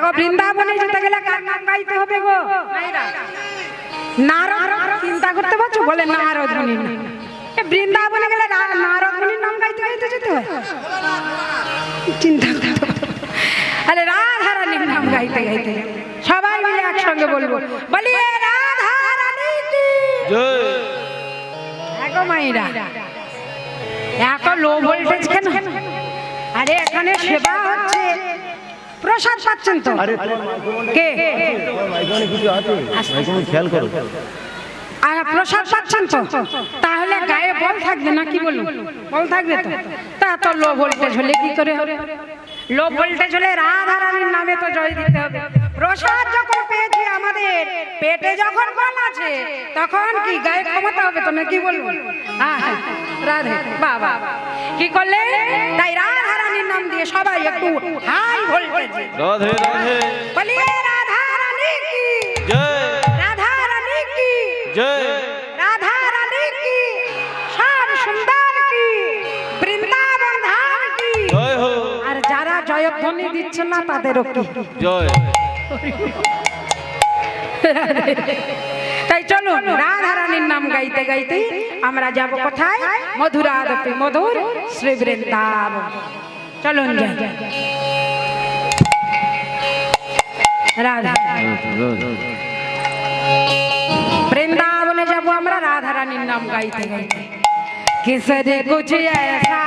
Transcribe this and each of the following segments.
গো বৃন্দাবনে যেতে গেলে কার নাম গাইতে হবে গো? নারদ। চিন্তা করতে পারছো? বলে নারদ মুনির নাম। বৃন্দাবনে গেলে নারদ মুনির নাম গাইতে গাইতে যেতে হয়? চিন্তা করতে পারছো? আরে রাধা রানীর নাম গাইতে গাইতে সবাই মিলে একসঙ্গে বলবো, বলিয়ে রাধা রানী কি জয়। এগো মাইরা, এত লো ভোল্টেজ কেন? আরে এখানে সেবা হচ্ছে, প্রসাদ পাচ্ছেন তো? কে খেয়াল করো, প্রসাদ পাচ্ছেন তো? তাহলে গায়ে বল থাকবে না? কি বলুন, বল থাকবে তো? তা এত লো ভোল্টেজ হলে কি করে হবে? লো ভোল্টেজ হলে রাধা রানীর নামে তো জয় দিতে হবে। প্রসাদ যখন পেয়েছি, আমাদের পেটে যখন বল আছে, তখন কি গায়ে ক্ষমতা হবে তো? না কি বলবো? রাধে বাবা কি করলে? তাই রাধা রানীর নাম দিয়ে সবাই একটু হাই ভোল্টেজ রাধে রাধে বলিয়ে রাধা রানী কি জয়, রাধা রানী কি জয়, রাধা রানী কি শ্যাম সুন্দর কি বৃন্দাবন ধাম কি জয় হো। আর যারা জয়ধ্বনি দিচ্ছে না তাদেরও কি জয়। তাই চলুন রাধা রানীর নাম গাইতে গাইতে আমরা যাব কোথায়? মধুরাদপি মধুর শ্রী বৃন্দাবন। চলুন যাই রাধা বৃন্দাবনে যাব আমরা রাধা রানীর নাম গাইতে গাইতে। কিসরে কুছ ऐसा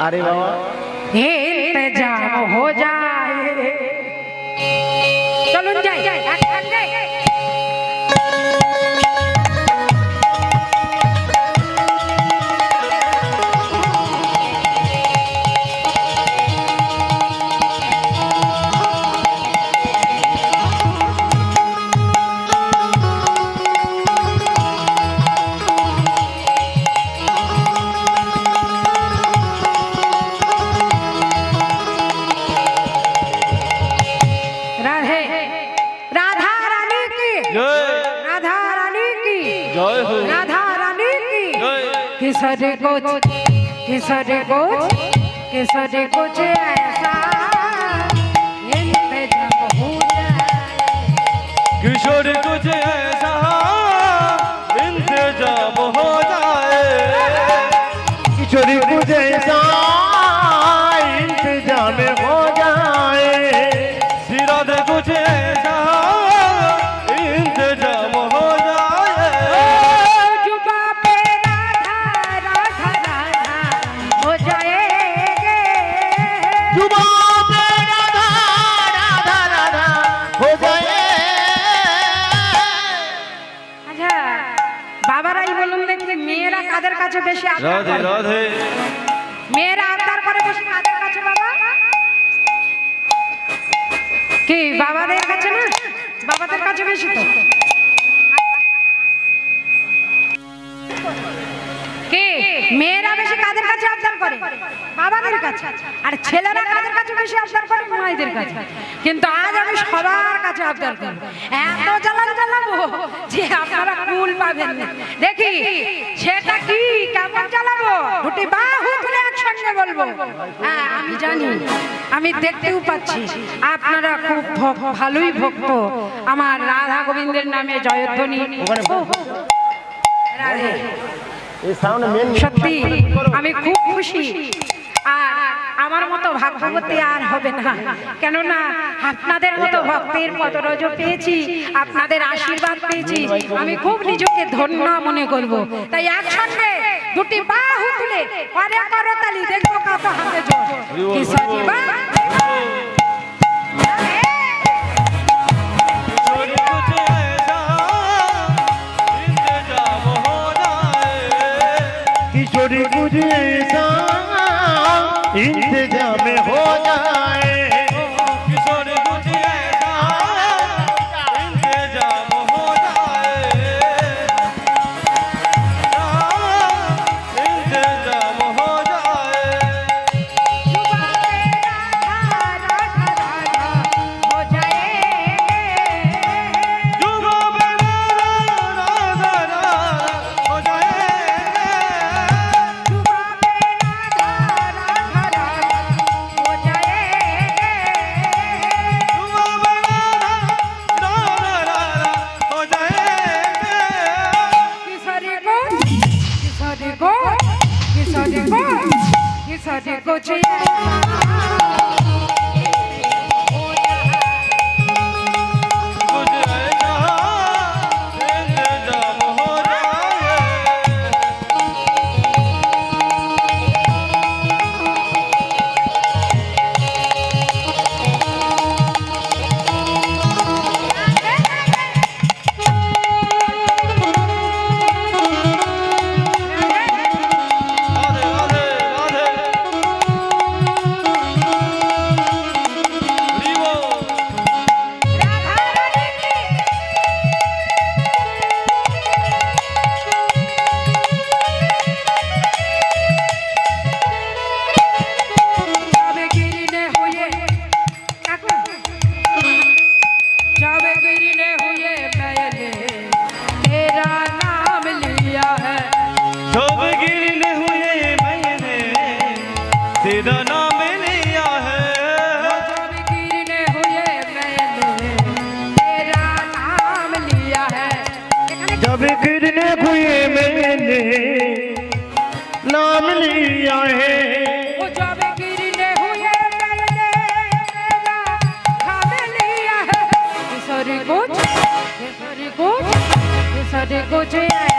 আরে বাবা इंतजाम हो जाए। চলুন যাই একসঙ্গে। किसरे कुछ ऐसा इंतजाम हो जाए। किशोर कुछ ऐसा इंतजाम हो जाए। किशोरी कुछ ऐसा इंतजाम हो जाए। सिराद कुछ ऐसा इंतजाम हो जाए। जुबा पे राधा राधा राधा हो जाएगे। जुबा पे राधा राधा राधा हो जाए। আচ্ছা বাবারাই বলুন দেখি, মেয়েরা কাদের কাছে বেশি আবদার राधे করে? राधे মেয়েরা আবদার করে বেশি কাদের কাছে বাবা? কি বাবাদের কাছে না? বাবাদের কাছে বেশি তো। কি মেয়েরা বেশি কাদের কাছে আবদার করে? বাবাদের কাছে। আর ছেলেরা কাদের কাছে বেশি আবদার করে? মায়েদের কাছে। কিন্তু আজ আমি সবার কাছে আবদার করব, এত জ্বালাবো যে আপনারা কুল পাবেন না। দেখি সেটা কি, কেমন জ্বালাবো? দুটি বাহু তুলে একসঙ্গে বলবো, হ্যাঁ আমি জানি, আমি দেখতেও পাচ্ছি আপনারা খুব ভালোই ভক্ত আমার রাধা গোবিন্দের নামে জয়ধ্বনি। রাধে সত্যি আমি খুব খুশি। আর আমার মতো ভাগ্যবতী আর হবে না, কেননা আপনাদের মতো ভক্তের পদরজ পেয়েছি, আপনাদের আশীর্বাদ পেয়েছি, আমি খুব নিজেকে ধন্য মনে করব। তাই একসঙ্গে দুটি বাহু তুলে পারে করতালি দেখবো কত হাতে জোর। কি সজিবা किशोरी कुछ ऐसा इंतजाम हो जाए। किशोर कुछ ऐसा इंतजाम हो जाए। इंतजाम हो जाए। जुबा पे राधा राधा राधा हो जाएगे। जुबा पे राधा राधा हो जाए। जुबा पे राधा राधा राधा कुछ ऐसा इंतजाम हो जाए राधे राधे राधे हरि बोल जावे गिरने हुए काका जावे गिरने हुए मैंने तेरा नाम लिया है जब गिरने हुए मैंने तेरा नाम लिया है जावे गिरने हुए मैंने तेरा नाम लिया है जब गिरने हुए मैंने नाम लिया है वो जावे गिरने हुए मैंने तेरा नाम लिया है किशोरी कुछ किशोरी कुछ किशोरी कुछ